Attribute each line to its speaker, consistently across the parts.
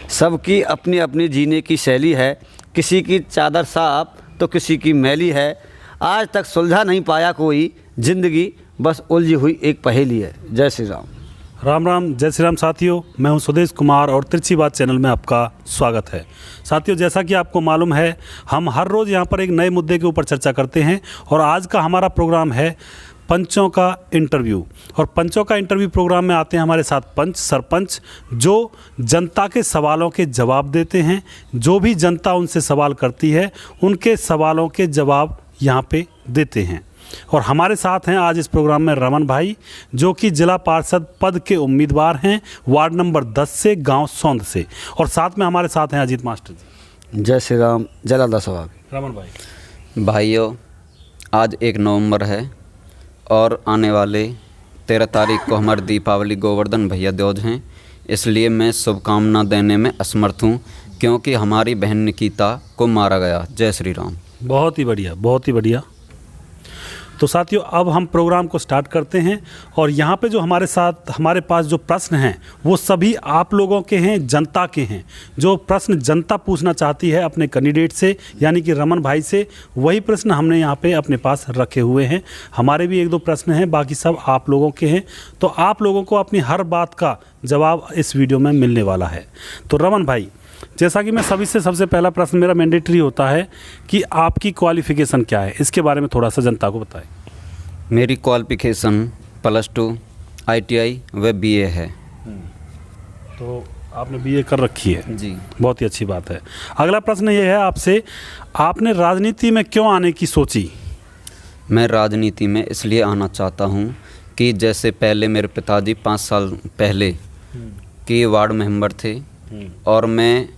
Speaker 1: सबकी अपनी अपनी जीने की शैली है, किसी की चादर साफ तो किसी की मैली है। आज तक सुलझा नहीं पाया कोई, ज़िंदगी बस उलझी हुई एक पहेली है। जय श्री राम।
Speaker 2: राम राम, जय श्री राम साथियों। मैं हूं सुदेश कुमार और तिरछी बात चैनल में आपका स्वागत है। साथियों, जैसा कि आपको मालूम है, हम हर रोज़ यहां पर एक नए मुद्दे के ऊपर चर्चा करते हैं और आज का हमारा प्रोग्राम है पंचों का इंटरव्यू। और पंचों का इंटरव्यू प्रोग्राम में आते हैं हमारे साथ पंच, सरपंच, जो जनता के सवालों के जवाब देते हैं। जो भी जनता उनसे सवाल करती है उनके सवालों के जवाब यहाँ पे देते हैं। और हमारे साथ हैं आज इस प्रोग्राम में रमन भाई, जो कि जिला पार्षद पद के उम्मीदवार हैं, वार्ड नंबर 10 से, गांव सौंद से। और साथ में हमारे साथ हैं अजीत मास्टर जी।
Speaker 1: जय श्री राम, जय लाला साहब।
Speaker 2: रमन भाई।
Speaker 3: भाइयों, आज 1 नवंबर है और आने वाले 13 तारीख को हमारी दीपावली गोवर्धन भैया द्योज हैं। इसलिए मैं शुभकामना देने में असमर्थ हूँ, क्योंकि हमारी बहन निकिता को मारा गया। जय श्री राम।
Speaker 2: बहुत ही बढ़िया, बहुत ही बढ़िया। तो साथियों, अब हम प्रोग्राम को स्टार्ट करते हैं। और यहाँ पे जो हमारे पास जो प्रश्न हैं वो सभी आप लोगों के हैं, जनता के हैं। जो प्रश्न जनता पूछना चाहती है अपने कैंडिडेट से, यानी कि रमन भाई से, वही प्रश्न हमने यहाँ पे अपने पास रखे हुए हैं। हमारे भी 1-2 प्रश्न हैं, बाकी सब आप लोगों के हैं। तो आप लोगों को अपनी हर बात का जवाब इस वीडियो में मिलने वाला है। तो रमन भाई, जैसा कि मैं सभी से सबसे पहला प्रश्न मेरा मैंडेटरी होता है कि आपकी क्वालिफ़िकेशन क्या है, इसके बारे में थोड़ा सा जनता को बताएं।
Speaker 3: मेरी क्वालिफिकेशन +2 ITI व BA है।
Speaker 2: तो आपने BA कर रखी है
Speaker 3: जी।
Speaker 2: बहुत ही अच्छी बात है। अगला प्रश्न ये है आपसे, आपने राजनीति में क्यों आने की सोची?
Speaker 3: मैं राजनीति में इसलिए आना चाहता हूँ कि जैसे पहले मेरे पिताजी 5 साल पहले के वार्ड मेंबर थे और मैं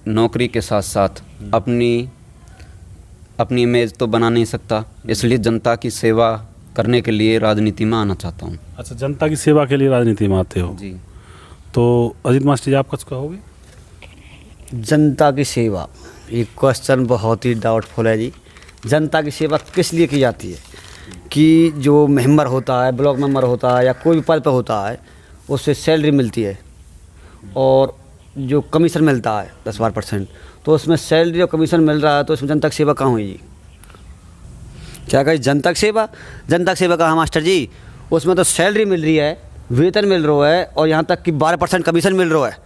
Speaker 3: नौकरी के साथ साथ अपनी इमेज तो बना नहीं सकता, इसलिए जनता की सेवा करने के लिए राजनीति में आना चाहता हूँ।
Speaker 2: अच्छा, जनता की सेवा के लिए राजनीति में आते हो
Speaker 3: जी।
Speaker 2: तो अजीत मास्टर जी, आप कुछ कहोगे?
Speaker 1: जनता की सेवा, ये क्वेश्चन बहुत ही डाउटफुल है जी। जनता की सेवा किस लिए की जाती है कि जो मेंबर होता है, ब्लॉक मेंबर होता है या कोई भी पद पर होता है, उससे सैलरी मिलती है और जो कमीशन मिलता है 10-12%, तो उसमें सैलरी और कमीशन मिल रहा है, तो इसमें जनता की सेवा कहाँ हुई जी? क्या कही जनता की सेवा? जनता की सेवा कहाँ मास्टर जी? उसमें तो सैलरी मिल रही है, वेतन मिल रहा है और यहाँ तक कि 12% कमीशन मिल रहा है।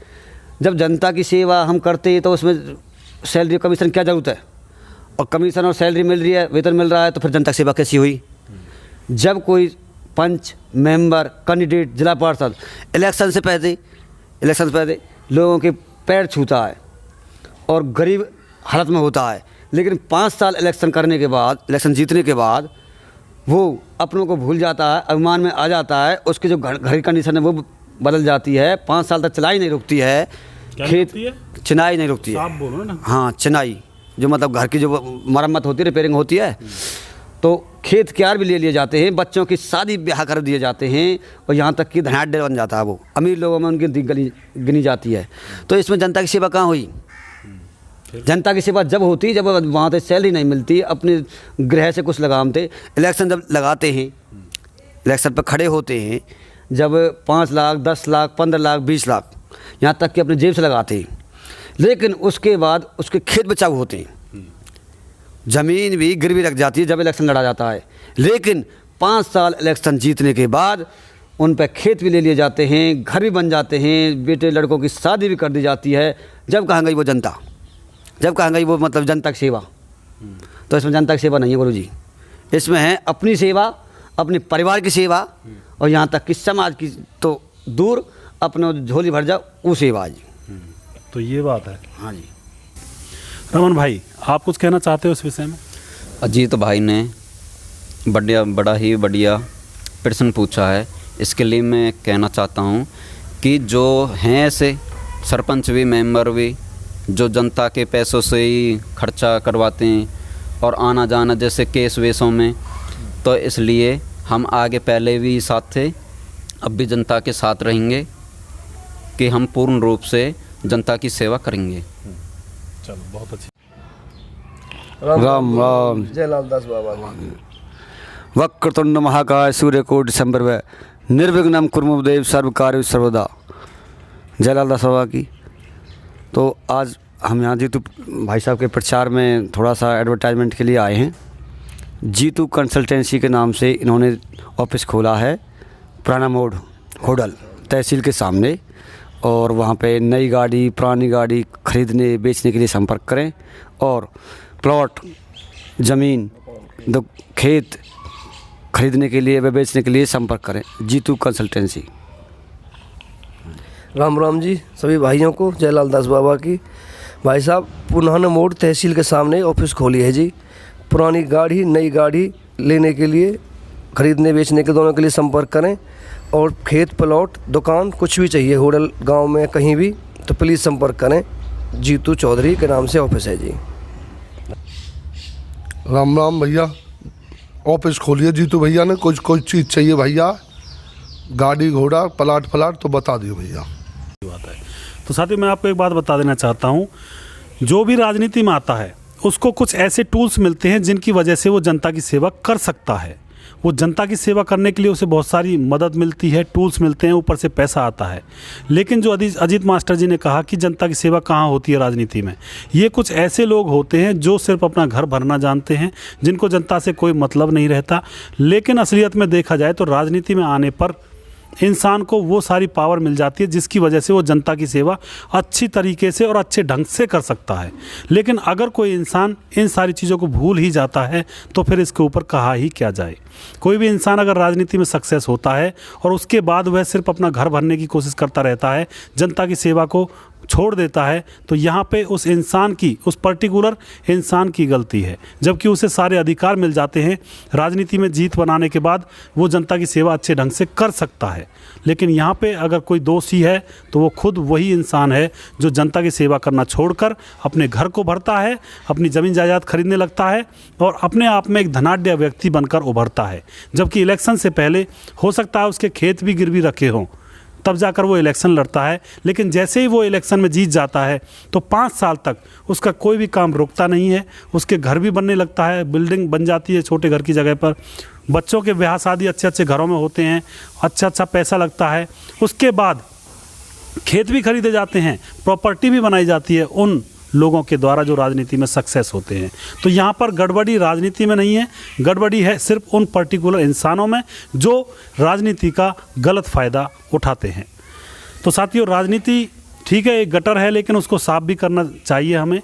Speaker 1: जब जनता की सेवा हम करते हैं तो उसमें सैलरी और कमीशन क्या ज़रूरत है? और कमीशन और सैलरी मिल रही है, वेतन मिल रहा है, तो फिर जनता की सेवा कैसी हुई? जब कोई पंच, मेंबर, कैंडिडेट, जिला पार्षद इलेक्शन से पहले लोगों के पैर छूता है और गरीब हालत में होता है, लेकिन 5 साल इलेक्शन करने के बाद, इलेक्शन जीतने के बाद वो अपनों को भूल जाता है, अभिमान में आ जाता है, उसकी जो घर की कंडीशन है वो बदल जाती है। 5 साल तक चलाई नहीं रुकती है, खेत चिनाई नहीं रुकती है।
Speaker 2: आप बोलो ना।
Speaker 1: हाँ, चिनाई, जो मतलब घर की जो मरम्मत होती है, रिपेयरिंग होती है, तो खेत क्यार भी ले लिए जाते हैं, बच्चों की शादी ब्याह कर दिए जाते हैं और यहाँ तक कि धनाढ्य बन जाता है वो। अमीर लोगों में उनकी गिनी जाती है। तो इसमें जनता की सेवा कहाँ हुई? जनता की सेवा जब होती, जब वहाँ से सैलरी नहीं मिलती, अपने गृह से कुछ लगाम थे, इलेक्शन जब लगाते हैं, इलेक्शन पर खड़े होते हैं, जब 5 लाख, 10 लाख, 15 लाख, 20 लाख, यहाँ तक कि अपने जेब से लगाते हैं, लेकिन उसके बाद उसके खेत बचाव होते हैं, ज़मीन भी गिरवी रख जाती है जब इलेक्शन लड़ा जाता है। लेकिन 5 साल इलेक्शन जीतने के बाद उन पर खेत भी ले लिए जाते हैं, घर भी बन जाते हैं, बेटे लड़कों की शादी भी कर दी जाती है। जब कहाँ गई वो जनता? जब कहाँ गई वो मतलब जनता की सेवा? तो इसमें जनता की सेवा नहीं है गुरु जी, इसमें है अपनी सेवा, अपने परिवार की सेवा और यहाँ तक कि समाज की तो दूर, अपने झोली भर जाओ वो सेवा जी।
Speaker 2: तो ये बात है।
Speaker 1: हाँ जी।
Speaker 2: रमन भाई, आप कुछ कहना चाहते हो इस विषय में?
Speaker 3: अजीत भाई ने बड़ा ही बढ़िया प्रश्न पूछा है। इसके लिए मैं कहना चाहता हूँ कि जो हैं ऐसे सरपंच भी, मेंबर भी, जो जनता के पैसों से ही खर्चा करवाते हैं और आना जाना जैसे केस वेसों में, तो इसलिए हम आगे पहले भी साथ थे, अब भी जनता के साथ रहेंगे कि हम पूर्ण रूप से जनता की सेवा करेंगे।
Speaker 2: चलो, बहुत अच्छी।
Speaker 1: राम राम,
Speaker 4: जय लाल दास बाबा।
Speaker 1: वक्रतुंड महाकाय सूर्यकोटि संप्रभ निर्विघ्नं कुरु देव सर्व कार्य सर्वदा। जयलाल दास बाबा की। तो आज हम यहाँ जीतू भाई साहब के प्रचार में थोड़ा सा एडवर्टाइजमेंट के लिए आए हैं। जीतू कंसल्टेंसी के नाम से इन्होंने ऑफिस खोला है पुराना मोड़ होडल तहसील के सामने, और वहाँ पे नई गाड़ी पुरानी गाड़ी खरीदने बेचने के लिए संपर्क करें, और प्लॉट ज़मीन खेत खरीदने के लिए व बेचने के लिए संपर्क करें जीतू कंसल्टेंसी।
Speaker 4: राम राम जी सभी भाइयों को, जयलाल दास बाबा की। भाई साहब पुराना मोड़ तहसील के सामने ऑफिस खोली है जी। पुरानी गाड़ी नई गाड़ी लेने के लिए, खरीदने बेचने के दोनों के लिए संपर्क करें, और खेत प्लॉट दुकान कुछ भी चाहिए होटल गांव में कहीं भी तो प्लीज़ संपर्क करें। जीतू चौधरी के नाम से ऑफिस है जी।
Speaker 5: राम राम भैया, ऑफिस खोलिए जीतू भैया ने। कोई चीज़ चाहिए भैया, गाड़ी घोड़ा प्लाट फ्लाट तो बता दियो भैया।
Speaker 2: बात है। तो साथियों मैं आपको एक बात बता देना चाहता हूँ, जो भी राजनीति में आता है उसको कुछ ऐसे टूल्स मिलते हैं जिनकी वजह से वो जनता की सेवा कर सकता है। वो जनता की सेवा करने के लिए उसे बहुत सारी मदद मिलती है, टूल्स मिलते हैं, ऊपर से पैसा आता है। लेकिन जो अजीत मास्टर जी ने कहा कि जनता की सेवा कहाँ होती है राजनीति में, ये कुछ ऐसे लोग होते हैं जो सिर्फ अपना घर भरना जानते हैं, जिनको जनता से कोई मतलब नहीं रहता। लेकिन असलियत में देखा जाए तो राजनीति में आने पर इंसान को वो सारी पावर मिल जाती है जिसकी वजह से वो जनता की सेवा अच्छी तरीके से और अच्छे ढंग से कर सकता है। लेकिन अगर कोई इंसान इन सारी चीज़ों को भूल ही जाता है तो फिर इसके ऊपर कहा ही क्या जाए। कोई भी इंसान अगर राजनीति में सक्सेस होता है और उसके बाद वह सिर्फ अपना घर भरने की कोशिश करता रहता है, जनता की सेवा को छोड़ देता है, तो यहाँ पे उस इंसान की, उस पर्टिकुलर इंसान की गलती है। जबकि उसे सारे अधिकार मिल जाते हैं, राजनीति में जीत बनाने के बाद वो जनता की सेवा अच्छे ढंग से कर सकता है। लेकिन यहाँ पे अगर कोई दोषी है तो वो खुद वही इंसान है जो जनता की सेवा करना छोड़कर अपने घर को भरता है, अपनी ज़मीन जायदाद खरीदने लगता है और अपने आप में एक धनाढ्य व्यक्ति बनकर उभरता है। जबकि इलेक्शन से पहले हो सकता है उसके खेत भी गिरवी रखे हों, तब जाकर वो इलेक्शन लड़ता है। लेकिन जैसे ही वो इलेक्शन में जीत जाता है तो 5 साल तक उसका कोई भी काम रुकता नहीं है। उसके घर भी बनने लगता है, बिल्डिंग बन जाती है छोटे घर की जगह पर, बच्चों के ब्याह शादी अच्छे अच्छे घरों में होते हैं, अच्छा पैसा लगता है। उसके बाद खेत भी खरीदे जाते हैं, प्रॉपर्टी भी बनाई जाती है उन लोगों के द्वारा जो राजनीति में सक्सेस होते हैं। तो यहाँ पर गड़बड़ी राजनीति में नहीं है, गड़बड़ी है सिर्फ उन पर्टिकुलर इंसानों में जो राजनीति का गलत फ़ायदा उठाते हैं। तो साथियों राजनीति ठीक है, एक गटर है, लेकिन उसको साफ़ भी करना चाहिए हमें,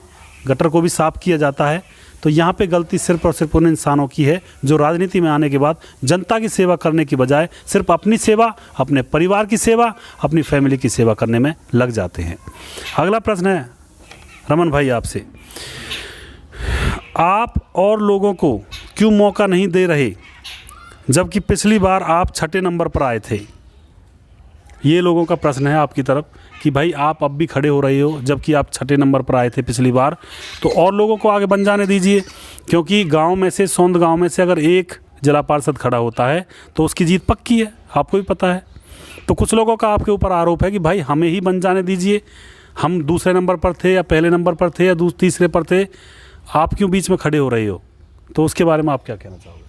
Speaker 2: गटर को भी साफ़ किया जाता है। तो यहाँ पे गलती सिर्फ और सिर्फ उन इंसानों की है जो राजनीति में आने के बाद जनता की सेवा करने की बजाय सिर्फ अपनी सेवा, अपने परिवार की सेवा, अपनी फैमिली की सेवा करने में लग जाते हैं। अगला प्रश्न है रमन भाई आपसे, आप और लोगों को क्यों मौका नहीं दे रहे जबकि पिछली बार आप 6ठे नंबर पर आए थे? ये लोगों का प्रश्न है आपकी तरफ कि भाई आप अब भी खड़े हो रहे हो जबकि आप 6ठे नंबर पर आए थे पिछली बार, तो और लोगों को आगे बन जाने दीजिए। क्योंकि गांव में से, सौंद गांव में से अगर एक जिला पार्षद खड़ा होता है तो उसकी जीत पक्की है, आपको भी पता है। तो कुछ लोगों का आपके ऊपर आरोप है कि भाई हमें ही बन जाने दीजिए, हम दूसरे नंबर पर थे या पहले नंबर पर थे या तीसरे पर थे, आप क्यों बीच में खड़े हो रहे हो? तो उसके बारे में आप क्या कहना चाहोगे?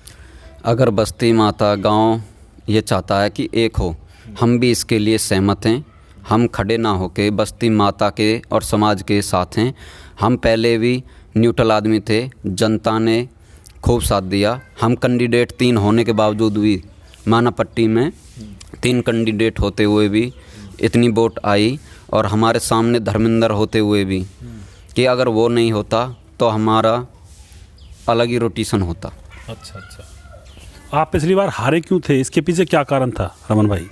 Speaker 3: अगर बस्ती माता गांव ये चाहता है कि एक हो, हम भी इसके लिए सहमत हैं। हम खड़े ना होके बस्ती माता के और समाज के साथ हैं। हम पहले भी न्यूट्रल आदमी थे, जनता ने खूब साथ दिया। हम कैंडिडेट 3 होने के बावजूद भी, मानापट्टी में 3 कैंडिडेट होते हुए भी इतनी वोट आई, और हमारे सामने धर्मेंद्र होते हुए भी, कि अगर वो नहीं होता तो हमारा अलग ही रोटेशन होता।
Speaker 2: अच्छा, आप पिछली बार हारे क्यों थे? इसके पीछे क्या कारण था रमन भाई?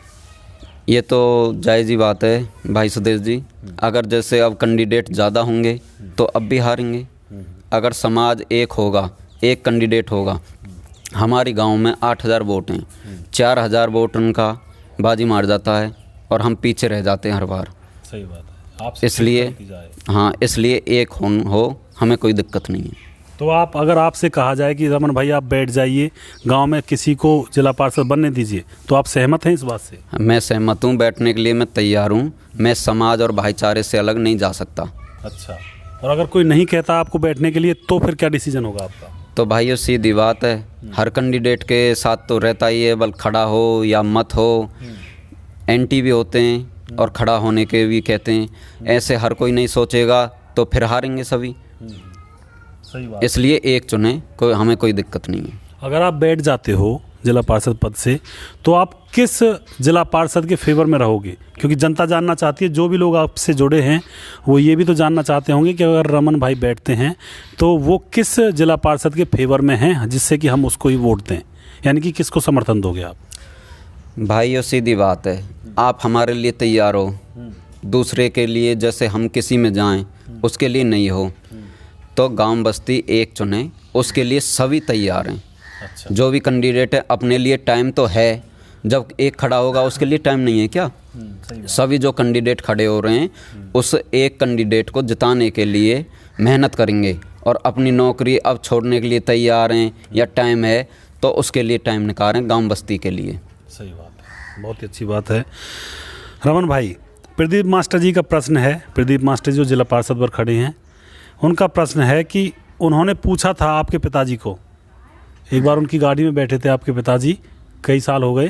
Speaker 3: ये तो जायज़ ही बात है भाई सुदेश जी। अगर जैसे अब कैंडिडेट ज़्यादा होंगे तो अब भी हारेंगे। अगर समाज एक होगा, एक कैंडिडेट होगा, हमारे गांव में 8000 वोट हैं, 4000 वोट उनका बाजी मार जाता है और हम पीछे रह जाते हैं हर बार।
Speaker 2: सही बात है, आप
Speaker 3: इसलिए हाँ, इसलिए एक हो, हमें कोई दिक्कत नहीं है।
Speaker 2: तो आप, अगर आपसे कहा जाए कि रमन भाई आप बैठ जाइए, गांव में किसी को जिला पार्षद बनने दीजिए, तो आप सहमत हैं इस बात से?
Speaker 3: मैं सहमत हूँ, बैठने के लिए मैं तैयार हूँ। मैं समाज और भाईचारे से अलग नहीं जा सकता।
Speaker 2: अच्छा, और अगर कोई नहीं कहता आपको बैठने के लिए तो फिर क्या डिसीजन होगा आपका?
Speaker 3: तो भाइयों सीधी बात है, हर कैंडिडेट के साथ तो रहता ही है, बल खड़ा हो या मत हो, एंटी भी होते हैं और खड़ा होने के भी कहते हैं। ऐसे हर कोई नहीं सोचेगा तो फिर हारेंगे सभी।
Speaker 2: सही बात।
Speaker 3: इसलिए एक चुने, कोई हमें कोई दिक्कत नहीं है।
Speaker 2: अगर आप बैठ जाते हो जिला पार्षद पद से तो आप किस जिला पार्षद के फेवर में रहोगे? क्योंकि जनता जानना चाहती है, जो भी लोग आपसे जुड़े हैं वो ये भी तो जानना चाहते होंगे कि अगर रमन भाई बैठते हैं तो वो किस जिला पार्षद के फेवर में हैं, जिससे कि हम उसको ही वोट दें, यानी कि किसको समर्थन दोगे आप?
Speaker 3: भाइयों सीधी बात है, आप हमारे लिए तैयार हो, दूसरे के लिए जैसे हम किसी में जाएं उसके लिए नहीं हो, तो गांव बस्ती एक चुने, उसके लिए सभी तैयार हैं।
Speaker 2: अच्छा।
Speaker 3: जो भी कैंडिडेट है अपने लिए टाइम तो है, जब एक खड़ा होगा उसके लिए टाइम नहीं है क्या? सभी जो कैंडिडेट खड़े हो रहे हैं उस एक कैंडिडेट को जिताने के लिए मेहनत करेंगे और अपनी नौकरी अब छोड़ने के लिए तैयार हैं या टाइम है तो उसके लिए टाइम निकालें गांव बस्ती के लिए।
Speaker 2: सही बात है, बहुत ही अच्छी बात है। रमन भाई, प्रदीप मास्टर जी का प्रश्न है, प्रदीप मास्टर जो जिला पार्षद पर खड़े हैं, उनका प्रश्न है कि उन्होंने पूछा था आपके पिताजी को, एक बार उनकी गाड़ी में बैठे थे आपके पिताजी, कई साल हो गए,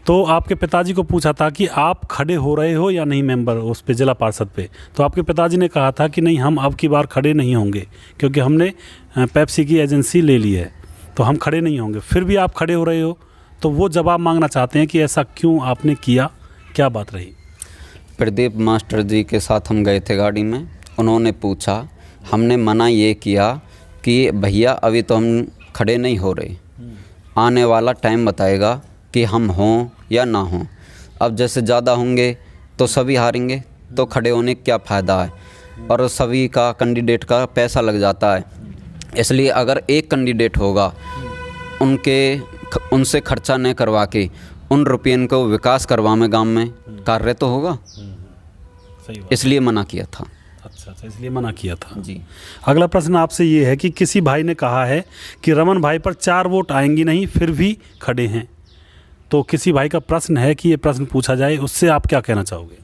Speaker 2: तो आपके पिताजी को पूछा था कि आप खड़े हो रहे हो या नहीं मेंबर उस पे जिला पार्षद पे, तो आपके पिताजी ने कहा था कि नहीं, हम अब की बार खड़े नहीं होंगे क्योंकि हमने पेप्सी की एजेंसी ले ली है, तो हम खड़े नहीं होंगे। फिर भी आप खड़े हो रहे हो, तो वो जवाब मांगना चाहते हैं कि ऐसा क्यों आपने किया, क्या बात रही?
Speaker 3: प्रदीप मास्टर जी के साथ हम गए थे गाड़ी में, उन्होंने पूछा, हमने मना ये किया कि भैया अभी तो हम खड़े नहीं हो रहे, आने वाला टाइम बताएगा कि हम हों या ना हों। अब जैसे ज़्यादा होंगे तो सभी हारेंगे, तो खड़े होने का क्या फ़ायदा है, और सभी का कैंडिडेट का पैसा लग जाता है। इसलिए अगर एक कैंडिडेट होगा, उनसे खर्चा न करवा के उन रुपये को विकास करवा में गांव में कार्य तो होगा,
Speaker 2: सही बात।
Speaker 3: इसलिए मना किया था।
Speaker 2: अच्छा, इसलिए मना किया था
Speaker 3: जी।
Speaker 2: अगला प्रश्न आपसे ये है कि किसी भाई ने कहा है कि रमन भाई पर 4 वोट आएंगी नहीं, फिर भी खड़े हैं, तो किसी भाई का प्रश्न है कि ये प्रश्न पूछा जाए, उससे आप क्या कहना चाहोगे?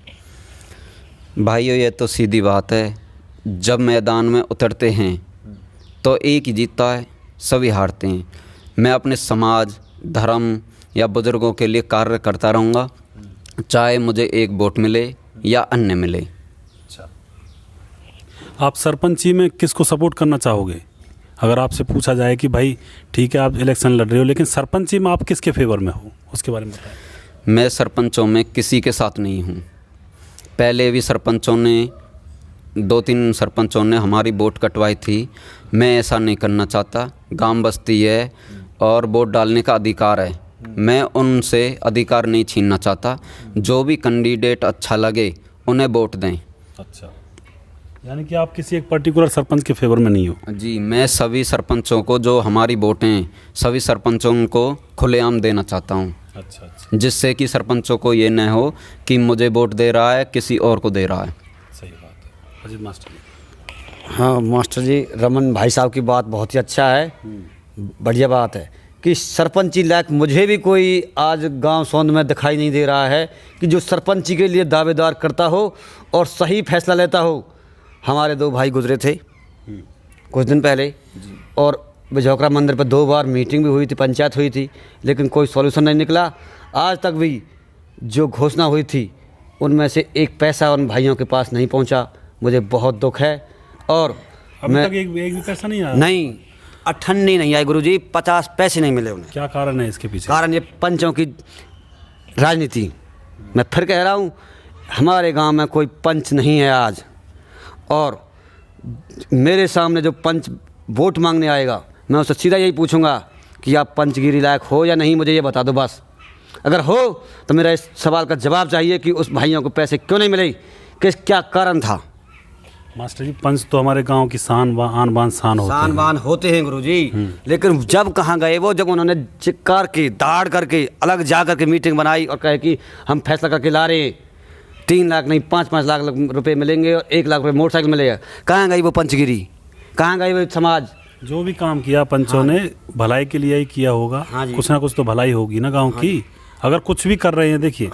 Speaker 3: भाइयों ये तो सीधी बात है, जब मैदान में उतरते हैं तो एक ही जीतता है, सभी हारते हैं। मैं अपने समाज, धर्म या बुज़ुर्गों के लिए कार्य करता रहूँगा, चाहे मुझे एक वोट मिले या अन्य मिले।
Speaker 2: आप सरपंची में किसको सपोर्ट करना चाहोगे? अगर आपसे पूछा जाए कि भाई ठीक है आप इलेक्शन लड़ रहे हो, लेकिन सरपंची में आप किसके फेवर में हो, उसके बारे में बताएं।
Speaker 3: मैं सरपंचों में किसी के साथ नहीं हूँ। पहले भी सरपंचों ने 2-3 सरपंचों ने हमारी वोट कटवाई थी, मैं ऐसा नहीं करना चाहता। गांव बस्ती है और वोट डालने का अधिकार है, मैं उनसे अधिकार नहीं छीनना चाहता। जो भी कैंडिडेट अच्छा लगे उन्हें वोट दें।
Speaker 2: अच्छा, यानी कि आप किसी एक पर्टिकुलर सरपंच के फेवर में नहीं हो?
Speaker 3: जी, मैं सभी सरपंचों को, जो हमारी वोटें सभी सरपंचों को खुलेआम देना चाहता हूँ।
Speaker 2: अच्छा,
Speaker 3: जिससे कि सरपंचों को ये न हो कि मुझे वोट दे रहा है किसी और को दे रहा है।
Speaker 2: सही बात है। अजीत मास्टर जी।
Speaker 1: हाँ मास्टर जी, रमन भाई साहब की बात बहुत ही अच्छा है, बढ़िया बात है कि सरपंची लायक मुझे भी कोई आज गांव सोंद में दिखाई नहीं दे रहा है कि जो सरपंची के लिए दावेदार करता हो और सही फैसला लेता हो। हमारे 2 भाई गुजरे थे कुछ दिन पहले, और बिजौकरा मंदिर पर 2 बार मीटिंग भी हुई थी, पंचायत हुई थी, लेकिन कोई सॉल्यूशन नहीं निकला। आज तक भी जो घोषणा हुई थी उनमें से एक पैसा उन भाइयों के पास नहीं पहुंचा। मुझे बहुत दुख है। और
Speaker 2: अभी तक एक भी पैसा नहीं आया?
Speaker 1: नहीं, अठन्नी नहीं आई गुरुजी, 50 पैसे नहीं मिले उन्हें।
Speaker 2: क्या कारण है इसके पीछे?
Speaker 1: कारण ये पंचों की राजनीति। मैं फिर कह रहा हूँ, हमारे गांव में कोई पंच नहीं है आज, और मेरे सामने जो पंच वोट मांगने आएगा मैं उससे सीधा यही पूछूंगा कि आप पंचगिरी लायक हो या नहीं, मुझे ये बता दो बस। अगर हो तो मेरा इस सवाल का जवाब चाहिए कि उस भाइयों को पैसे क्यों नहीं मिले, क्या कारण था।
Speaker 2: मास्टर जी, पंच तो हमारे गांव की शान आन बान शान होते हैं।
Speaker 1: शान बान होते हैं गुरुजी, लेकिन जब कहाँ गए वो, जब उन्होंने चिक्कार के दाड़ करके अलग जा करके मीटिंग बनाई और कहे कि हम फैसला करके ला रहे हैं 3 लाख नहीं 5-5 लाख रुपए मिलेंगे और 1 लाख रुपए मोटरसाइकिल मिलेगा। कहाँ गई वो पंचगिरी, कहाँ गई वो समाज?
Speaker 2: जो भी काम किया पंचों ने भलाई के लिए ही किया होगा।
Speaker 1: हाँ जी।
Speaker 2: कुछ ना कुछ तो भलाई होगी ना गांव की। अगर कुछ भी कर रहे हैं, देखिए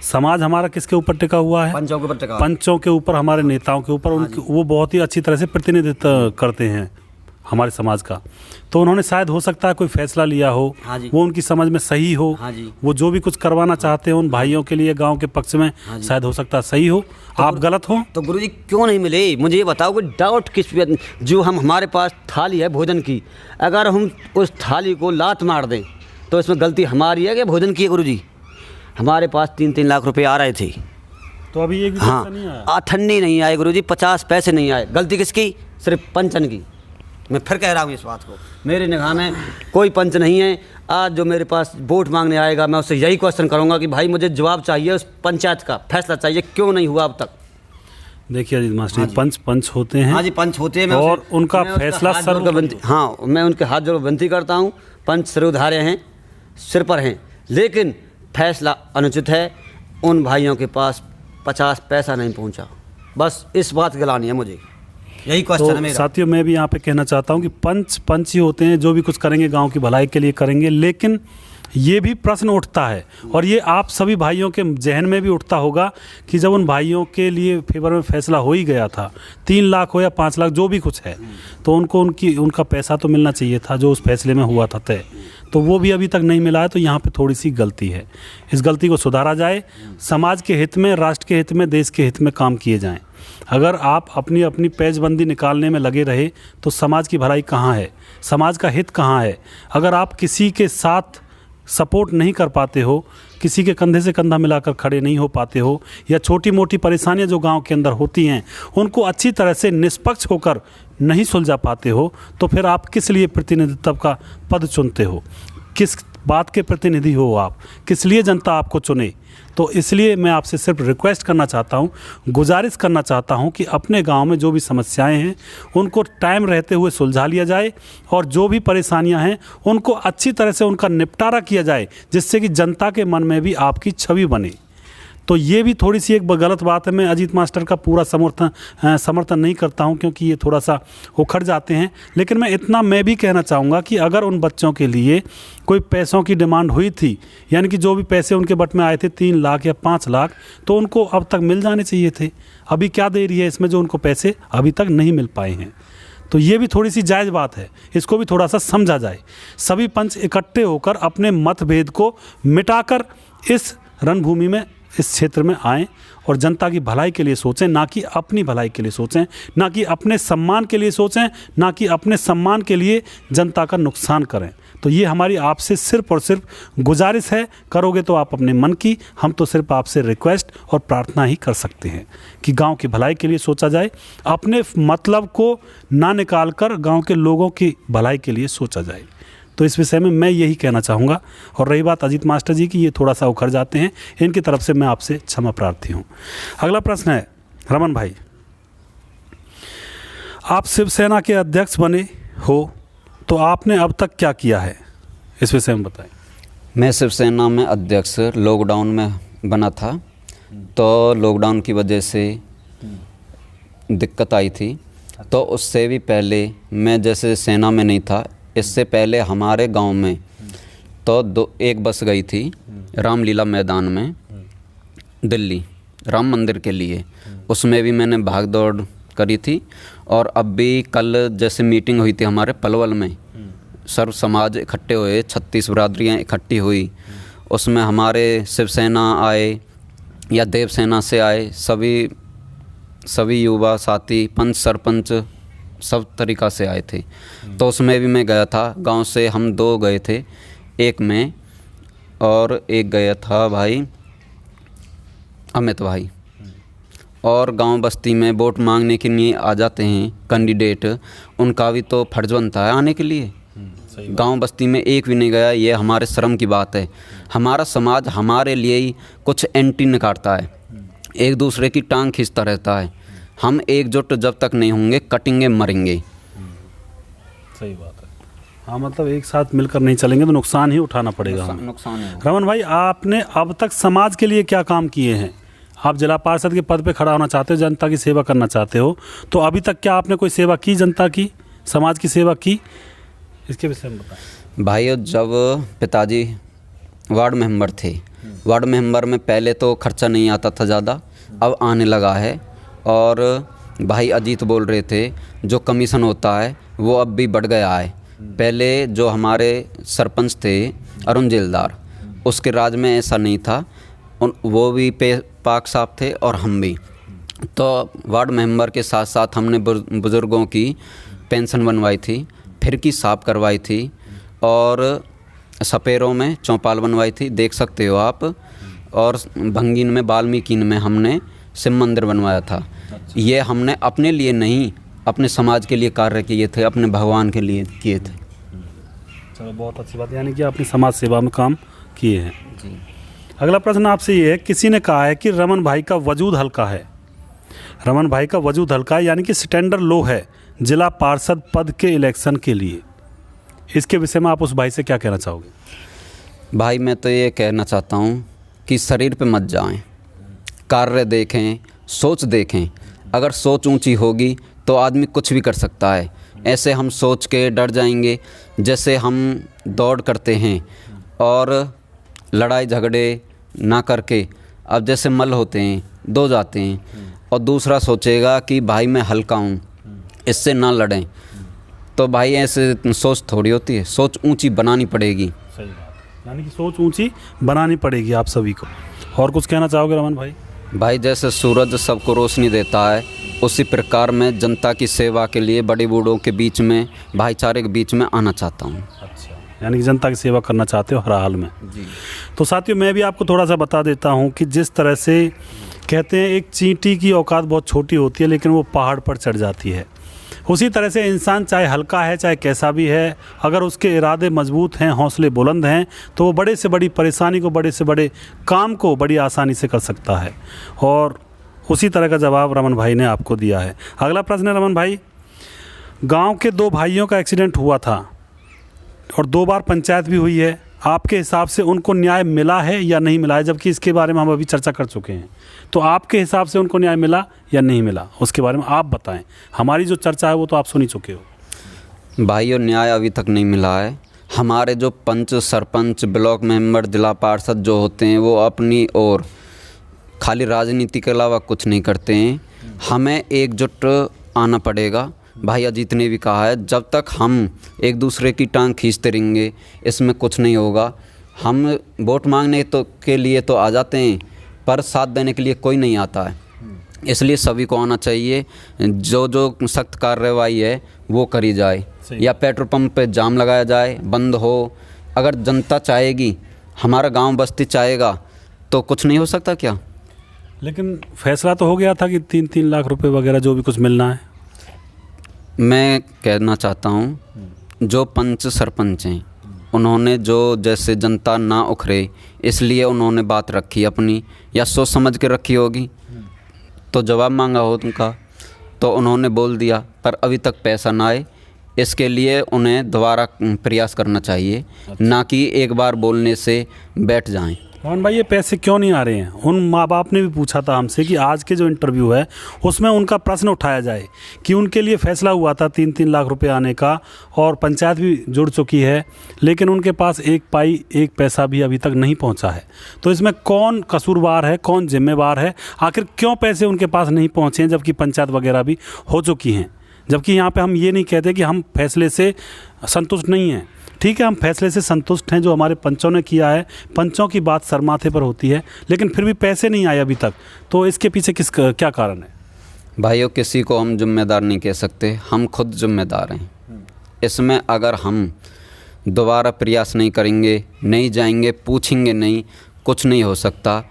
Speaker 2: समाज हमारा किसके ऊपर टिका हुआ है?
Speaker 1: पंचों के ऊपर टिका।
Speaker 2: पंचों के ऊपर, हमारे नेताओं के ऊपर। वो बहुत ही अच्छी तरह से प्रतिनिधित्व करते हैं हमारे समाज का, तो उन्होंने शायद हो सकता है कोई फैसला लिया हो,
Speaker 1: हाँ जी।
Speaker 2: वो उनकी समझ में सही हो,
Speaker 1: हाँ जी।
Speaker 2: वो जो भी कुछ करवाना चाहते हैं उन भाइयों के लिए गांव के पक्ष में, शायद हो सकता है सही हो, आप गलत हो।
Speaker 1: तो गुरुजी क्यों नहीं मिले? मुझे ये बताओ कि डाउट किस पे, जो हमारे पास थाली है भोजन की, अगर हम उस थाली को लात मार दें तो इसमें गलती हमारी है कि भोजन की है? गुरुजी हमारे पास 3-3 लाख रुपए आ रहे थे,
Speaker 2: तो अभी एक भी
Speaker 1: हाँ
Speaker 2: पैसा नहीं आया।
Speaker 1: आठन्नी नहीं आए गुरुजी, 50 पैसे नहीं आए। गलती किसकी? सिर्फ पंचन की। मैं फिर कह रहा हूँ इस बात को, मेरी निगाह में कोई पंच नहीं है। आज जो मेरे पास वोट मांगने आएगा मैं उससे यही क्वेश्चन करूँगा कि भाई मुझे जवाब चाहिए, उस पंचायत का फैसला चाहिए, क्यों नहीं हुआ अब तक।
Speaker 2: देखिए अजीत मास्टर जी, पंच होते हैं,
Speaker 1: हाँ जी पंच होते हैं,
Speaker 2: और उनका फैसला
Speaker 1: हाँ मैं उनके हाथ जोड़ विनती करता हूँ। पंच सिरोधार्य हैं, सिर पर हैं, लेकिन फैसला अनुचित है। उन भाइयों के पास 50 पैसा नहीं पहुँचा, बस इस बात की गिलानी है मुझे, यही क्वेश्चन है
Speaker 2: तो
Speaker 1: मेरा।
Speaker 2: साथियों मैं भी यहाँ पे कहना चाहता हूँ कि पंच ही होते हैं, जो भी कुछ करेंगे गांव की भलाई के लिए करेंगे। लेकिन ये भी प्रश्न उठता है, और ये आप सभी भाइयों के जहन में भी उठता होगा कि जब उन भाइयों के लिए फेवर में फैसला हो ही गया था, 3 लाख हो या 5 लाख जो भी कुछ है, तो उनको उनका पैसा तो मिलना चाहिए था जो उस फैसले में हुआ था तय, तो वो भी अभी तक नहीं मिला है। तो यहाँ पे थोड़ी सी गलती है, इस गलती को सुधारा जाए, समाज के हित में, राष्ट्र के हित में, देश के हित में काम किए जाएँ। अगर आप अपनी अपनी पेचबंदी निकालने में लगे रहे तो समाज की भलाई कहाँ है, समाज का हित कहाँ है? अगर आप किसी के साथ सपोर्ट नहीं कर पाते हो, किसी के कंधे से कंधा मिलाकर खड़े नहीं हो पाते हो, या छोटी मोटी परेशानियां जो गांव के अंदर होती हैं उनको अच्छी तरह से निष्पक्ष होकर नहीं सुलझा पाते हो, तो फिर आप किस लिए प्रतिनिधित्व का पद चुनते हो? किस बात के प्रतिनिधि हो आप? किस लिए जनता आपको चुने? तो इसलिए मैं आपसे सिर्फ रिक्वेस्ट करना चाहता हूँ, गुजारिश करना चाहता हूँ कि अपने गांव में जो भी समस्याएं हैं उनको टाइम रहते हुए सुलझा लिया जाए, और जो भी परेशानियां हैं उनको अच्छी तरह से उनका निपटारा किया जाए, जिससे कि जनता के मन में भी आपकी छवि बने। तो ये भी थोड़ी सी एक गलत बात है। मैं अजीत मास्टर का पूरा समर्थन नहीं करता हूं, क्योंकि ये थोड़ा सा उखड़ जाते हैं, लेकिन मैं इतना मैं भी कहना चाहूँगा कि अगर उन बच्चों के लिए कोई पैसों की डिमांड हुई थी, यानी कि जो भी पैसे उनके बट में आए थे 3 लाख या 5 लाख, तो उनको अब तक मिल जाने चाहिए थे। अभी क्या देरी है इसमें जो उनको पैसे अभी तक नहीं मिल पाए हैं? तो ये भी थोड़ी सी जायज़ बात है, इसको भी थोड़ा सा समझा जाए। सभी पंच इकट्ठे होकर अपने मतभेद को मिटाकर इस रणभूमि में, इस क्षेत्र में आएँ और जनता की भलाई के लिए सोचें, ना कि अपनी भलाई के लिए सोचें, ना कि अपने सम्मान के लिए सोचें, ना कि अपने सम्मान के लिए जनता का नुकसान करें। तो ये हमारी आपसे सिर्फ और सिर्फ गुजारिश है। करोगे तो आप अपने मन की, हम तो सिर्फ आपसे रिक्वेस्ट और प्रार्थना ही कर सकते हैं कि गांव की भलाई के लिए सोचा जाए, अपने मतलब को ना निकाल कर गाँव के लोगों की भलाई के लिए सोचा जाए। तो इस विषय में मैं यही कहना चाहूँगा। और रही बात अजीत मास्टर जी की, ये थोड़ा सा उखड़ जाते हैं, इनकी तरफ से मैं आपसे क्षमा प्रार्थी हूँ। अगला प्रश्न है रमन भाई, आप शिवसेना के अध्यक्ष बने हो तो आपने अब तक क्या किया है, इस विषय में बताएं।
Speaker 3: मैं शिवसेना में अध्यक्ष लॉकडाउन में बना था, तो लॉकडाउन की वजह से दिक्कत आई थी। तो उससे भी पहले मैं जैसे सेना में नहीं था, इससे पहले हमारे गांव में तो एक बस गई थी रामलीला मैदान में दिल्ली राम मंदिर के लिए, उसमें भी मैंने भाग दौड़ करी थी। और अब भी कल जैसे मीटिंग हुई थी हमारे पलवल में, सर्व समाज इकट्ठे हुए, 36 बरादरियाँ इकट्ठी हुई, उसमें हमारे शिवसेना आए या देवसेना से आए, सभी युवा साथी, पंच, सरपंच, सब तरीक़ा से आए थे। तो उसमें भी मैं गया था। गांव से हम 2 गए थे, एक मैं और एक गया था भाई अमित भाई। और गांव बस्ती में वोट मांगने के लिए आ जाते हैं कैंडिडेट, उनका भी तो फर्ज बनता है आने के लिए। गांव बस्ती में एक भी नहीं गया, ये हमारे शर्म की बात है। हमारा समाज हमारे लिए ही कुछ एंटी निकालता है, एक दूसरे की टांग खींचता रहता है। हम एकजुट जब तक नहीं होंगे, कटेंगे, मरेंगे।
Speaker 2: सही बात है। हाँ, मतलब एक साथ मिलकर नहीं चलेंगे तो नुकसान ही उठाना पड़ेगा हमें।
Speaker 3: नुकसान है।
Speaker 2: रमन भाई, आपने अब तक समाज के लिए क्या काम किए हैं? आप जिला पार्षद के पद पे खड़ा होना चाहते हो, जनता की सेवा करना चाहते हो, तो अभी तक क्या आपने कोई सेवा की, जनता की, समाज की सेवा की? इसके विषय में बताएं।
Speaker 3: भाई, जब पिताजी वार्ड मेंबर थे, वार्ड मेंबर में पहले तो खर्चा नहीं आता था ज़्यादा, अब आने लगा है। और भाई अजीत बोल रहे थे जो कमीशन होता है वो अब भी बढ़ गया है। पहले जो हमारे सरपंच थे अरुण जेलदार, उसके राज में ऐसा नहीं था। वो भी पाक साफ थे और हम भी। तो वार्ड मेंबर के साथ साथ हमने बुज़ुर्गों की पेंशन बनवाई थी, फिरकी साफ करवाई थी और सपेरों में चौपाल बनवाई थी, देख सकते हो आप। और भंगीन में वाल्मीकिन में हमने शिव मंदिर बनवाया था। ये हमने अपने लिए नहीं, अपने समाज के लिए कार्य किए थे, अपने भगवान के लिए किए थे।
Speaker 2: चलो बहुत अच्छी बात, यानी कि आपने समाज सेवा में काम किए हैं।
Speaker 3: जी।
Speaker 2: अगला प्रश्न आपसे ये है, किसी ने कहा है कि रमन भाई का वजूद हल्का है। रमन भाई का वजूद हल्का है यानी कि स्टैंडर्ड लो है जिला पार्षद पद के इलेक्शन के लिए। इसके विषय में आप उस भाई से क्या कहना चाहोगे?
Speaker 3: भाई मैं तो ये कहना चाहता हूँ कि शरीर पे मत जाएं, कार्य देखें, सोच देखें। अगर सोच ऊंची होगी तो आदमी कुछ भी कर सकता है। ऐसे हम सोच के डर जाएंगे, जैसे हम दौड़ करते हैं और लड़ाई झगड़े ना करके, अब जैसे मल होते हैं, दो जाते हैं और दूसरा सोचेगा कि भाई मैं हल्का हूँ, इससे ना लड़ें। तो भाई ऐसे सोच थोड़ी होती है, सोच ऊंची बनानी पड़ेगी।
Speaker 2: सही बात, यानी कि सोच ऊंची बनानी पड़ेगी आप सभी को। और कुछ कहना चाहोगे रमन भाई?
Speaker 3: भाई जैसे सूरज सबको रोशनी देता है, उसी प्रकार मैं जनता की सेवा के लिए बड़े बूढ़ों के बीच में, भाईचारे के बीच में आना चाहता हूँ।
Speaker 2: अच्छा, यानी कि जनता की सेवा करना चाहते हो हर हाल में।
Speaker 3: जी।
Speaker 2: तो साथियों, मैं भी आपको थोड़ा सा बता देता हूँ कि जिस तरह से कहते हैं एक चींटी की औकात बहुत छोटी होती है लेकिन वो पहाड़ पर चढ़ जाती है, उसी तरह से इंसान चाहे हल्का है चाहे कैसा भी है, अगर उसके इरादे मजबूत हैं, हौसले बुलंद हैं, तो वो बड़े से बड़ी परेशानी को, बड़े से बड़े काम को बड़ी आसानी से कर सकता है। और उसी तरह का जवाब रमन भाई ने आपको दिया है। अगला प्रश्न है रमन भाई, गांव के दो भाइयों का एक्सीडेंट हुआ था और 2 बार पंचायत भी हुई है, आपके हिसाब से उनको न्याय मिला है या नहीं मिला है? जबकि इसके बारे में हम अभी चर्चा कर चुके हैं, तो आपके हिसाब से उनको न्याय मिला या नहीं मिला, उसके बारे में आप बताएं। हमारी जो चर्चा है वो तो आप सुन ही चुके हो।
Speaker 3: भाइयों, न्याय अभी तक नहीं मिला है। हमारे जो पंच, सरपंच, ब्लॉक मेंबर, जिला पार्षद जो होते हैं, वो अपनी ओर खाली राजनीति के अलावा कुछ नहीं करते हैं। हमें एकजुट आना पड़ेगा। भाई अजीत ने भी कहा है, जब तक हम एक दूसरे की टांग खींचते रहेंगे इसमें कुछ नहीं होगा। हम वोट मांगने तो के लिए तो आ जाते हैं, पर साथ देने के लिए कोई नहीं आता है। इसलिए सभी को आना चाहिए। जो जो सख्त कार्रवाई है वो करी जाए, या पेट्रोल पंप पे जाम लगाया जाए, बंद हो। अगर जनता चाहेगी, हमारा गांव बस्ती चाहेगा, तो कुछ नहीं हो सकता क्या?
Speaker 2: लेकिन फैसला तो हो गया था कि 3-3 लाख रुपए वगैरह जो भी कुछ मिलना है।
Speaker 3: मैं कहना चाहता हूँ, जो पंच सरपंच हैं उन्होंने जो जैसे जनता ना उखरे, इसलिए उन्होंने बात रखी अपनी, या सोच समझ के रखी होगी, तो जवाब मांगा हो उनका, तो उन्होंने बोल दिया। पर अभी तक पैसा ना आए, इसके लिए उन्हें दोबारा प्रयास करना चाहिए। ना कि एक बार बोलने से बैठ जाएं।
Speaker 2: रमन भाई, ये पैसे क्यों नहीं आ रहे हैं? उन माँ बाप ने भी पूछा था हमसे कि आज के जो इंटरव्यू है उसमें उनका प्रश्न उठाया जाए कि उनके लिए फैसला हुआ था 3-3 लाख रुपए आने का और पंचायत भी जुड़ चुकी है, लेकिन उनके पास एक पैसा भी अभी तक नहीं पहुंचा है। तो इसमें कौन कसूरवार है, कौन जिम्मेवार है? आखिर क्यों पैसे उनके पास नहीं पहुँचे हैं जबकि पंचायत वगैरह भी हो चुकी हैं? जबकि यहाँ पर हम ये नहीं कहते कि हम फैसले से संतुष्ट नहीं हैं। ठीक है, हम फैसले से संतुष्ट हैं जो हमारे पंचों ने किया है, पंचों की बात सर माथे पर होती है, लेकिन फिर भी पैसे नहीं आए अभी तक। तो इसके पीछे क्या कारण है?
Speaker 3: भाइयों, किसी को हम जिम्मेदार नहीं कह सकते, हम खुद जिम्मेदार हैं इसमें। अगर हम दोबारा प्रयास नहीं करेंगे, नहीं जाएंगे, पूछेंगे नहीं, कुछ नहीं हो सकता।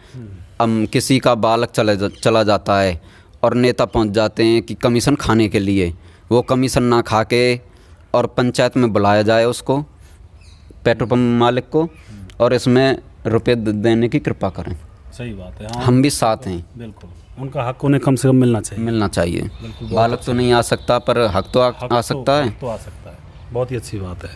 Speaker 3: हम किसी का बालक चला जाता है और नेता पहुंच जाते हैं कि कमीशन खाने के लिए, वो कमीशन ना खा के और पंचायत में बुलाया जाए उसको, पेट्रोल पंप मालिक को, और इसमें रुपये देने की कृपा करें।
Speaker 2: सही बात है। हाँ,
Speaker 3: हम भी साथ हैं।
Speaker 2: बिल्कुल, उनका हक उन्हें कम से कम मिलना चाहिए।
Speaker 3: बालक तो नहीं आ सकता, पर हक तो आ सकता है।
Speaker 2: तो आ सकता है। बहुत ही अच्छी बात है,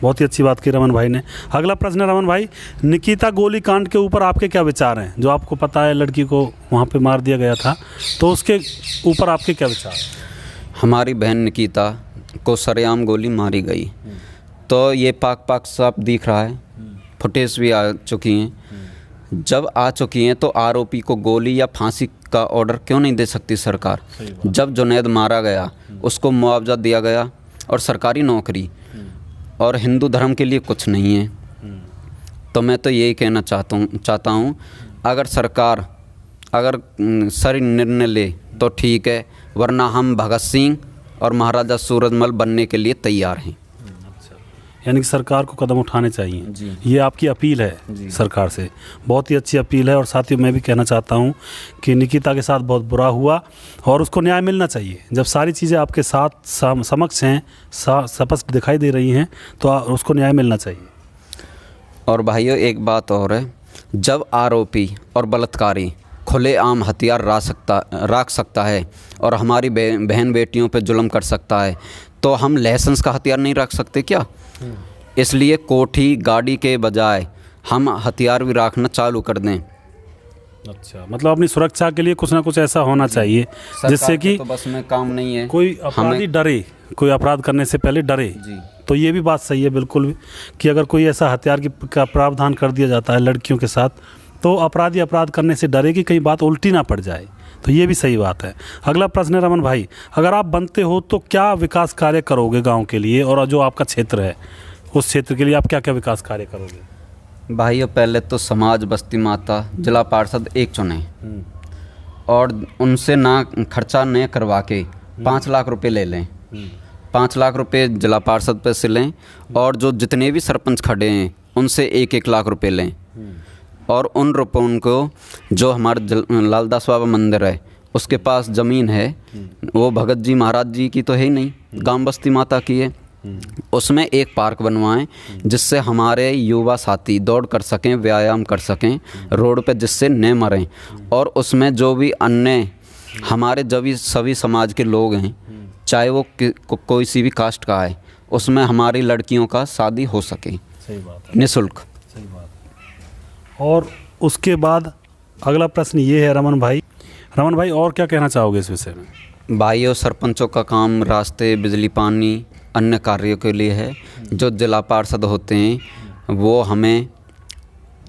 Speaker 2: बहुत ही अच्छी बात की रमन भाई ने। अगला प्रश्न है रमन भाई, निकिता गोली कांड के ऊपर आपके क्या विचार हैं? जो आपको पता है लड़की को वहाँ पे मार दिया गया था, तो उसके ऊपर आपके क्या विचार?
Speaker 3: हमारी बहन निकिता को सरेआम गोली मारी गई, तो ये पाक साफ दिख रहा है। फुटेज भी आ चुकी हैं। जब आ चुकी हैं तो आरोपी को गोली या फांसी का ऑर्डर क्यों नहीं दे सकती सरकार? जब जुनैद मारा गया उसको मुआवजा दिया गया, और सरकारी नौकरी और हिंदू धर्म के लिए कुछ नहीं है। तो मैं तो यही कहना चाहता हूँ अगर सरकार सही निर्णय ले तो ठीक है, वरना हम भगत सिंह और महाराजा सूरजमल बनने के लिए तैयार हैं।
Speaker 2: यानी कि सरकार को कदम उठाने चाहिए
Speaker 3: जी।
Speaker 2: ये आपकी अपील है सरकार से, बहुत ही अच्छी अपील है। और साथियों मैं भी कहना चाहता हूँ कि निकिता के साथ बहुत बुरा हुआ और उसको न्याय मिलना चाहिए। जब सारी चीज़ें आपके साथ समक्ष हैं, स्पष्ट दिखाई दे रही हैं, तो उसको न्याय मिलना चाहिए।
Speaker 3: और भाइयों एक बात और है, जब आरोपी और बलात्कारी खुलेआम हथियार रख सकता है और हमारी बहन बेटियों पे जुल्म कर सकता है, तो हम लाइसेंस का हथियार नहीं रख सकते क्या? इसलिए कोठी गाड़ी के बजाय हम हथियार भी रखना चालू कर दें।
Speaker 2: अच्छा, मतलब अपनी सुरक्षा के लिए कुछ ना कुछ ऐसा होना चाहिए जिससे कि
Speaker 3: तो बस में काम नहीं है,
Speaker 2: कोई अपराधी डरे, कोई अपराध करने से पहले डरे।
Speaker 3: जी।
Speaker 2: तो ये भी बात सही है बिल्कुल भी, कि अगर कोई ऐसा हथियार का प्रावधान कर दिया जाता है लड़कियों के साथ, तो अपराधी अपराध करने से डरे कि कहीं बात उल्टी ना पड़ जाए। तो ये भी सही बात है। अगला प्रश्न है रमन भाई, अगर आप बनते हो तो क्या विकास कार्य करोगे गांव के लिए, और जो आपका क्षेत्र है उस क्षेत्र के लिए आप क्या क्या विकास कार्य करोगे?
Speaker 3: भाइयों पहले तो समाज बस्ती माता जिला पार्षद एक चुने और उनसे ना खर्चा न करवा के 5 लाख रुपए ले लें। 5 लाख रुपए जिला पार्षद पे से लें और जो जितने भी सरपंच खड़े हैं उनसे 1-1 लाख रुपए लें और उन रुपयों को जो हमारे लालदास बाबा मंदिर है उसके पास ज़मीन है, वो भगत जी महाराज जी की तो है ही नहीं, गांव बस्ती माता की है, उसमें एक पार्क बनवाएं जिससे हमारे युवा साथी दौड़ कर सकें, व्यायाम कर सकें रोड पे, जिससे न मरें। और उसमें जो भी अन्य हमारे सभी समाज के लोग हैं, चाहे वो कोई सी भी कास्ट का है, उसमें हमारी लड़कियों का शादी हो सके।
Speaker 2: सही बात है,
Speaker 3: निःशुल्क।
Speaker 2: सही बात है। और उसके बाद अगला प्रश्न ये है रमन भाई और क्या कहना चाहोगे इस विषय में?
Speaker 3: भाइयों सरपंचों का काम रास्ते, बिजली, पानी, अन्य कार्यों के लिए है। जो जिला पार्षद होते हैं वो हमें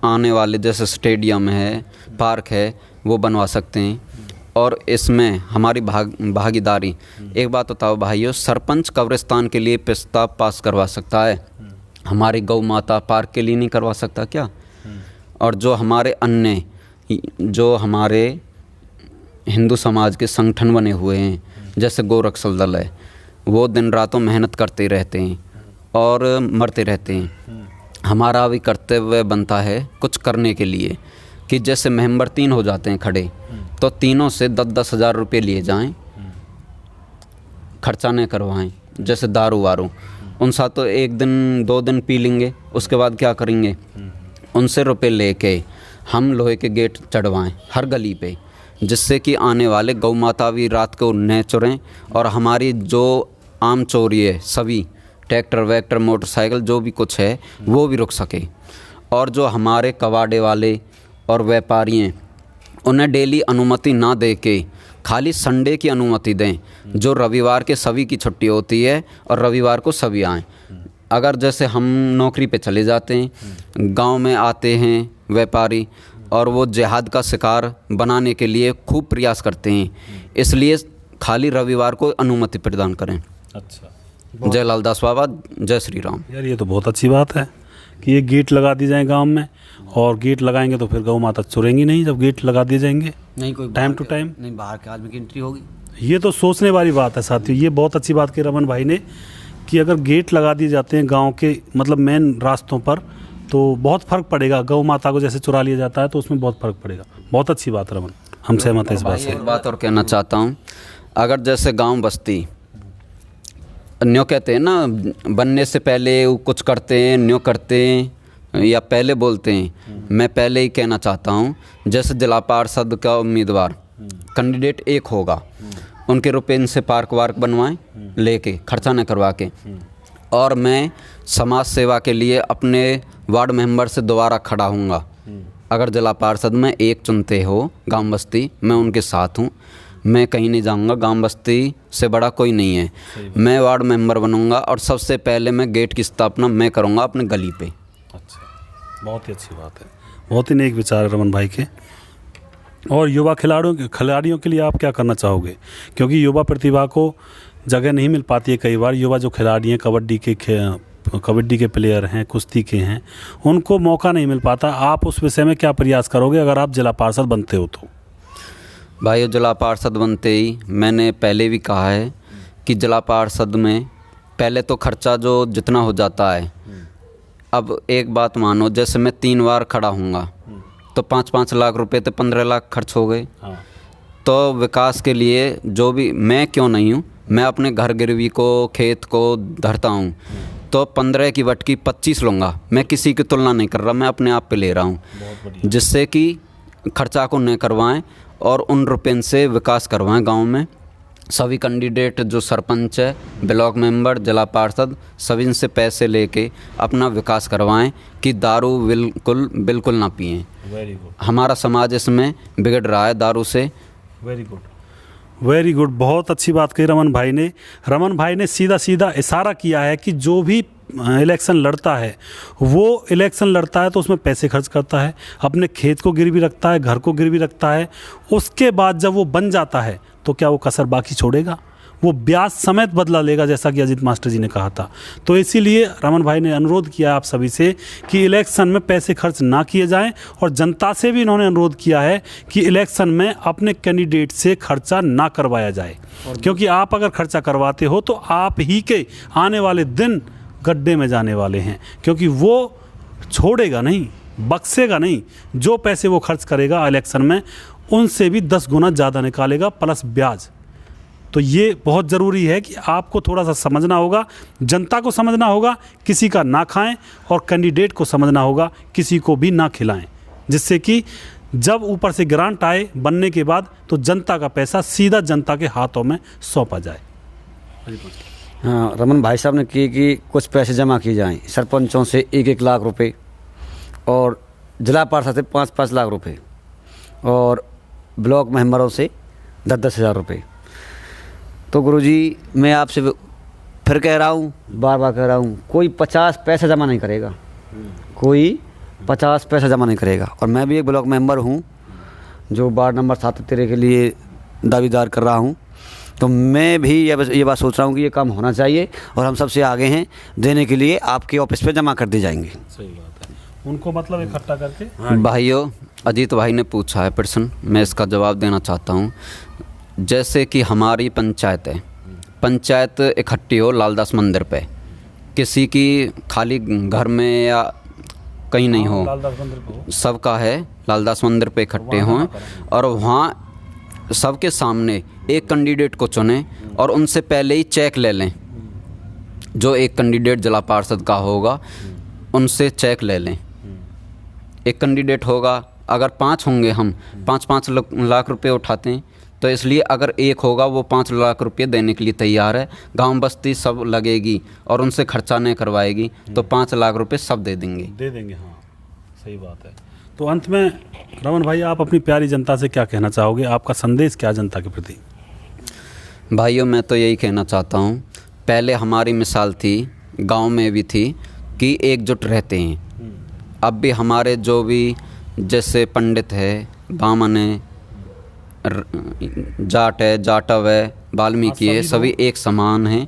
Speaker 3: आने वाले जैसे स्टेडियम है, पार्क है, वो बनवा सकते हैं और इसमें हमारी भागीदारी। एक बात बताओ भाइयों, सरपंच कब्रिस्तान के लिए प्रस्ताव पास करवा सकता है, हमारी गौ माता पार्क के लिए नहीं करवा सकता क्या? और जो हमारे अन्य जो हमारे हिंदू समाज के संगठन बने हुए हैं जैसे गोरक्षक दल है, वो दिन रातों मेहनत करते रहते हैं और मरते रहते हैं। हमारा भी कर्तव्य बनता है कुछ करने के लिए कि जैसे मेंबर 3 हो जाते हैं खड़े, तो तीनों से 10-10 हज़ार रुपये लिए जाएं, खर्चा नहीं करवाएं। जैसे दारू वारू उनसा तो 1 दिन 2 दिन पी लेंगे, उसके बाद क्या करेंगे? उनसे रुपए लेके हम लोहे के गेट चढ़वाएं हर गली पे, जिससे कि आने वाले गौ माता भी रात को न चुरें और हमारी जो आम चोरी है सभी ट्रैक्टर वैक्टर मोटरसाइकिल जो भी कुछ है वो भी रुक सके। और जो हमारे कबाड़े वाले और व्यापारी हैं उन्हें डेली अनुमति ना दे के खाली संडे की अनुमति दें, जो रविवार के सभी की छुट्टी होती है और रविवार को सभी आएँ। अगर जैसे हम नौकरी पे चले जाते हैं, गांव में आते हैं व्यापारी और वो जिहाद का शिकार बनाने के लिए खूब प्रयास करते हैं, इसलिए खाली रविवार को अनुमति प्रदान करें।
Speaker 2: अच्छा,
Speaker 3: जय लालदास बाबा, जय श्री राम।
Speaker 2: यार ये तो बहुत अच्छी बात है कि ये गेट लगा दी जाए गांव में, और गेट लगाएंगे तो फिर गौ माता चुरेंगी नहीं जब गेट लगा दिए जाएंगे
Speaker 1: नहीं कोई
Speaker 2: टाइम टू टाइम।
Speaker 1: नहीं, बाहर के आदमी की एंट्री होगी।
Speaker 2: ये तो सोचने वाली बात है साथियों, ये बहुत अच्छी बात की रमन भाई ने कि अगर गेट लगा दिए जाते हैं गांव के मतलब मेन रास्तों पर तो बहुत फ़र्क पड़ेगा। गौ माता को जैसे चुरा लिया जाता है तो उसमें बहुत फ़र्क पड़ेगा। बहुत अच्छी बात रमन, हम सहमत हैं इस बात से।
Speaker 3: एक बात और कहना चाहता हूँ, अगर जैसे गांव बस्ती न्यों कहते हैं ना, बनने से पहले वो कुछ करते हैं, न्यों करते हैं या पहले बोलते हैं, मैं पहले ही कहना चाहता हूँ जैसे जिला पार्षद का उम्मीदवार कैंडिडेट एक होगा, उनके रुपये इनसे पार्क वार्क बनवाएं लेके, खर्चा न करवा के। और मैं समाज सेवा के लिए अपने वार्ड मेंबर से दोबारा खड़ा हूँगा। अगर जिला पार्षद में एक चुनते हो गांव बस्ती, मैं उनके साथ हूँ, मैं कहीं नहीं जाऊँगा, गांव बस्ती से बड़ा कोई नहीं है। मैं वार्ड मेंबर बनूँगा और सबसे पहले मैं गेट की स्थापना मैं करूँगा अपने गली पे।
Speaker 2: अच्छा, बहुत ही अच्छी बात है, बहुत ही नेक विचार है रमन भाई के। और युवा खिलाड़ियों के लिए आप क्या करना चाहोगे? क्योंकि युवा प्रतिभा को जगह नहीं मिल पाती है कई बार। युवा जो खिलाड़ी हैं, कबड्डी के प्लेयर हैं, कुश्ती के हैं, उनको मौका नहीं मिल पाता। आप उस विषय में क्या प्रयास करोगे अगर आप जिला पार्षद बनते हो तो?
Speaker 3: भाई जिला पार्षद बनते ही मैंने पहले भी कहा है कि जिला पार्षद में पहले तो खर्चा जो जितना हो जाता है, अब एक बात मानो, जैसे मैं 3 बार खड़ा हूँगा तो 5-5 लाख रुपए तो 15 लाख खर्च हो गए। तो विकास के लिए जो भी, मैं क्यों नहीं हूँ, मैं अपने घर गिरवी को, खेत को धरता हूँ, तो 15 की वटकी 25 लूँगा। मैं किसी की तुलना नहीं कर रहा, मैं अपने आप पे ले रहा हूँ, जिससे कि खर्चा को न करवाएं और उन रुपये से विकास करवाएं गांव में। सभी कैंडिडेट जो सरपंच है, ब्लॉक मेंबर, जिला पार्षद, सभी इनसे पैसे लेके अपना विकास करवाएं कि दारू बिल्कुल ना पिएं।
Speaker 2: Very good.
Speaker 3: हमारा समाज इसमें बिगड़ रहा है दारू से।
Speaker 2: वेरी गुड, बहुत अच्छी बात कही रमन भाई ने सीधा इशारा किया है कि जो भी इलेक्शन लड़ता है, वो इलेक्शन लड़ता है तो उसमें पैसे खर्च करता है, अपने खेत को गिरवी रखता है, घर को गिरवी रखता है। उसके बाद जब वो बन जाता है तो क्या वो कसर बाकी छोड़ेगा? वो ब्याज समेत बदला लेगा, जैसा कि अजीत मास्टर जी ने कहा था। तो इसीलिए रमन भाई ने अनुरोध किया आप सभी से कि इलेक्शन में पैसे खर्च ना किए जाएं, और जनता से भी इन्होंने अनुरोध किया है कि इलेक्शन में अपने कैंडिडेट से खर्चा ना करवाया जाए, क्योंकि आप अगर खर्चा करवाते हो तो आप ही के आने वाले दिन गड्ढे में जाने वाले हैं, क्योंकि वो छोड़ेगा नहीं, बख्शेगा नहीं। जो पैसे वो खर्च करेगा इलेक्शन में, उनसे भी 10 गुना ज़्यादा निकालेगा प्लस ब्याज। तो ये बहुत ज़रूरी है कि आपको थोड़ा सा समझना होगा, जनता को समझना होगा, किसी का ना खाएं, और कैंडिडेट को समझना होगा, किसी को भी ना खिलाएं, जिससे कि जब ऊपर से ग्रांट आए बनने के बाद तो जनता का पैसा सीधा जनता के हाथों में सौंपा जाए।
Speaker 1: हाँ, रमन भाई साहब ने की कि कुछ पैसे जमा किए जाएं, सरपंचों से 1-1 लाख रुपए और जिला पार्षद से 5-5 लाख रुपए और ब्लॉक मेंबरों से 10-10 हज़ार रुपये। तो गुरुजी, मैं आपसे फिर कह रहा हूँ, बार कह रहा हूँ, कोई 50 पैसा जमा नहीं करेगा, कोई 50 पैसा जमा नहीं करेगा। और मैं भी एक ब्लॉक मेंबर हूँ जो वार्ड नंबर 77 के लिए दावेदार कर रहा हूँ। तो मैं भी ये बात सोच रहा हूँ कि ये काम होना चाहिए, और हम सबसे आगे हैं देने के लिए, आपके ऑफिस पे जमा कर दी जाएंगे।
Speaker 2: सही बात है, उनको मतलब इकट्ठा करके।
Speaker 3: भाइयों, अजीत भाई ने पूछा है प्रश्न, मैं इसका जवाब देना चाहता हूँ। जैसे कि हमारी पंचायत है, पंचायत इकट्ठी हो लालदास मंदिर पे, किसी की खाली घर में या कहीं नहीं हो, सबका है लालदास मंदिर पे इकट्ठे हों, और वहाँ सबके सामने एक कैंडिडेट को चुनें और उनसे पहले ही चेक ले लें। जो एक कैंडिडेट जिला पार्षद का होगा उनसे चेक ले लें। एक कैंडिडेट होगा, अगर 5 होंगे, हम 5-5 लाख रुपए उठाते हैं, तो इसलिए अगर एक होगा वो 5 लाख रुपए देने के लिए तैयार है। गांव बस्ती सब लगेगी और उनसे खर्चा नहीं करवाएगी, तो 5 लाख रुपए सब दे देंगे।
Speaker 2: हाँ, सही बात है। तो अंत में रमन भाई, आप अपनी प्यारी जनता से क्या कहना चाहोगे? आपका संदेश क्या जनता के प्रति?
Speaker 3: भाइयों, मैं तो यही कहना चाहता हूँ, पहले हमारी मिसाल थी, गांव में भी थी कि एकजुट रहते हैं। अब भी हमारे जो भी जैसे पंडित है, बामन है, जाट है, जाटव है, वाल्मीकि है, सभी एक समान हैं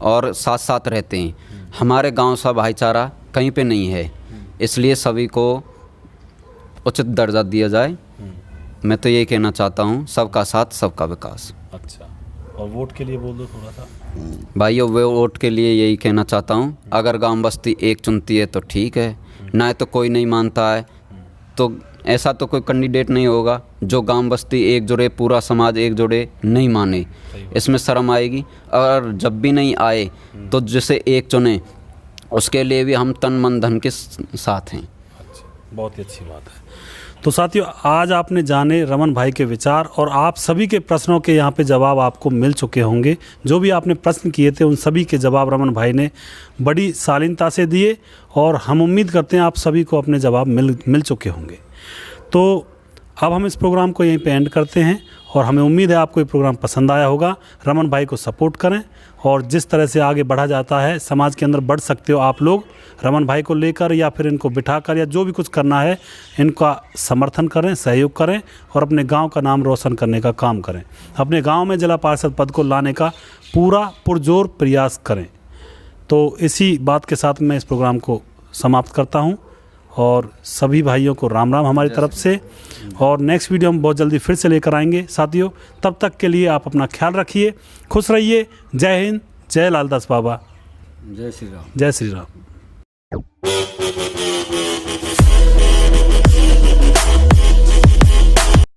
Speaker 3: और साथ साथ रहते हैं। हमारे गांव सा भाईचारा कहीं पे नहीं है, इसलिए सभी को उचित दर्जा दिया जाए। मैं तो यही कहना चाहता हूँ, सबका साथ सबका विकास।
Speaker 2: अच्छा, और वोट के लिए बोल दो थोड़ा सा।
Speaker 3: भाइयों, वोट के लिए यही कहना चाहता हूँ, अगर गांव बस्ती एक चुनती है तो ठीक है, ना तो कोई नहीं मानता है तो ऐसा तो कोई कैंडिडेट नहीं होगा जो गांव बस्ती एक जुड़े, पूरा समाज एक जुड़े नहीं माने, इसमें शर्म आएगी। और जब भी नहीं आए तो जिसे एक चुने, उसके लिए भी हम तन मन धन के साथ हैं।
Speaker 2: अच्छा, बहुत ही अच्छी बात है। तो साथियों, आज आपने जाने रमन भाई के विचार, और आप सभी के प्रश्नों के यहाँ पे जवाब आपको मिल चुके होंगे। जो भी आपने प्रश्न किए थे उन सभी के जवाब रमन भाई ने बड़ी शालीनता से दिए, और हम उम्मीद करते हैं आप सभी को अपने जवाब मिल चुके होंगे। तो अब हम इस प्रोग्राम को यहीं पे एंड करते हैं, और हमें उम्मीद है आपको ये प्रोग्राम पसंद आया होगा। रमन भाई को सपोर्ट करें और जिस तरह से आगे बढ़ा जाता है समाज के अंदर बढ़ सकते हो आप लोग, रमन भाई को लेकर या फिर इनको बिठाकर या जो भी कुछ करना है इनका समर्थन करें, सहयोग करें और अपने गांव का नाम रोशन करने का काम करें। अपने गांव में जिला पार्षद पद को लाने का पूरा पुरजोर प्रयास करें। तो इसी बात के साथ मैं इस प्रोग्राम को समाप्त करता हूं और सभी भाइयों को राम राम हमारी तरफ से। और नेक्स्ट वीडियो हम बहुत जल्दी फिर से लेकर आएंगे साथियों। तब तक के लिए आप अपना ख्याल रखिए, खुश रहिए। जय हिंद, जय लालदास बाबा,
Speaker 1: जय श्री राम।
Speaker 2: जय श्री राम।